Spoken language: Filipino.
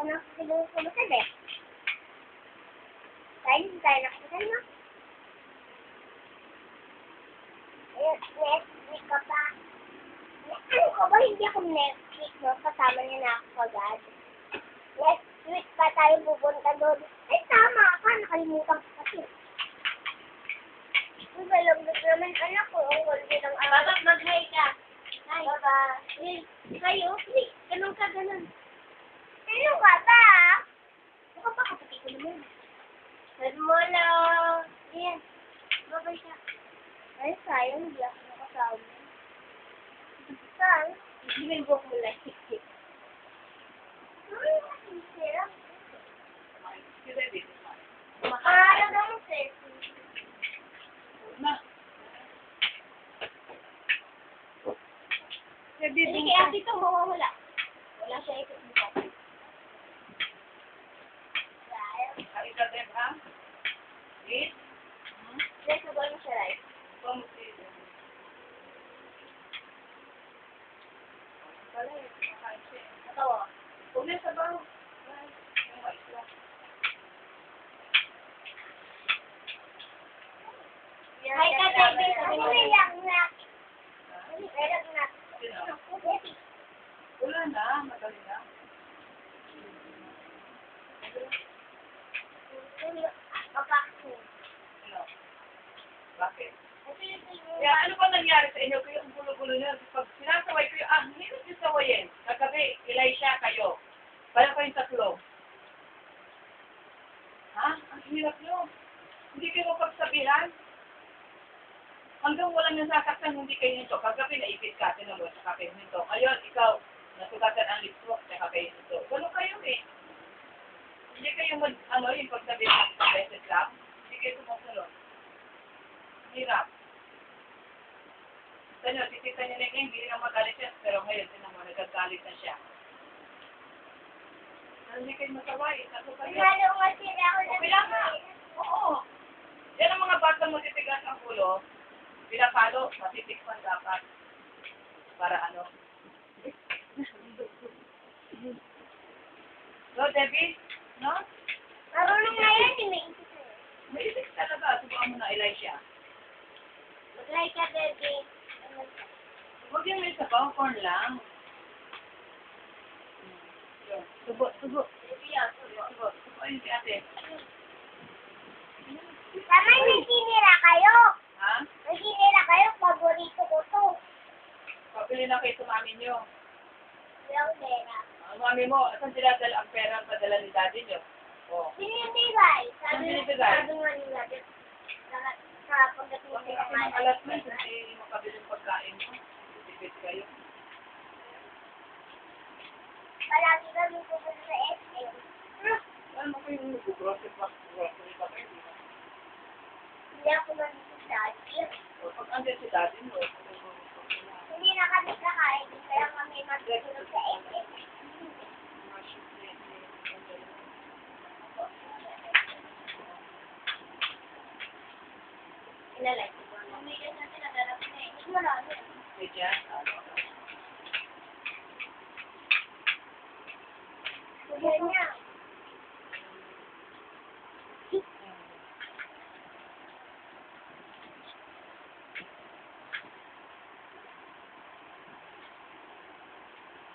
nakakasumusad eh. Tayo nakasumusad mo. Netflix ka pa. Ano ka ba? Hindi ako Netflix, no? Kasama niya na ako agad. Next week pa tayo pupunta doon. Ay, tama ka. Nakalimutan ko kasi. Ang balambot naman, anak ko. Ang walbit ang araw. Baba, mag-hi ka. Hi. Baba. Kayo, please. Ganun ka, ganun. Ano ka ba? Baka pa kapati ko naman. Hello. Ayan. Babay ka. Ay, sayang. Hindi ako nakasama. Saan? Hindi mo kulay. Ay, masisira. Kumakain. Mahalaga mo, Ceci. Hindi kaya dito mawawala. Wala siya ikot dito. Let's go na siya, right? Ito. Hi ka, baby. Ano may lang-nak? May lang-nak. Wala na, madali na. Kapaksin. Ano? Bakit? Kaya ano ba nangyari sa inyo? Kayo ang gulo-gulo niyo. Pag sinasaway ko yung, hindi nyo sawayin. Kagabi, Elisha kayo. Parang kayong tatlo. Ha? Ang hirap nyo. Hindi kayo mapagsabihan. Hanggang walang nasasaktan, hindi kayo nito. Kagabi, naipit ka, tinulog, saka kayo nito. Ngayon, ikaw, nasugatan ang lips mo, saka kayo nito. Gano'n kayo eh. Hindi kayo yung pagsabihan sa beses lang. Hindi kayo sumusunod. Hirap. Tanyo, titita niya na ngayon, hindi na magalit siya, pero ngayon, tinan mo, nagagalit na siya. Pero hindi kayo masaway, ako kayo. Lalo nga sila ako na Okay lang nga. Oo. Yan ang mga batang matitigas ang ulo. Pinapalo, matitikman dapat. Para ano? So, Debbie? No? marunong na yan, may isip na yan. May isip talaga. Subukan mo na, Elisha. Mag-like ka, baby. Huwag yung may sabaw, corn lang. Subo. Subo. Ayun si ate. Tama, may sinira kayo. Ha? May sinira kayo, paborito ko to. Pabili na kayo sa mami nyo. Walang pera. Ang mami mo, saan sila dala ang pera padala ni daddy nyo? Oh. Sinibigay. Saan binibigay? Sabi nga nila, sa pagdating Kasi nila kasi ng alas na, hindi makabiling pagkain mo. Tipid kayo. palagi kami pupunta sa SM. Alam mo ko yung grocery pa kayo. Hindi ako manisasali. O, pag andyan si daddy mo, Hindi na kami kakain, kaya kami matutulog sa SM. Ilalike ko. Umigas na sila, darap na eh. Mas marami. medya, Ganyan.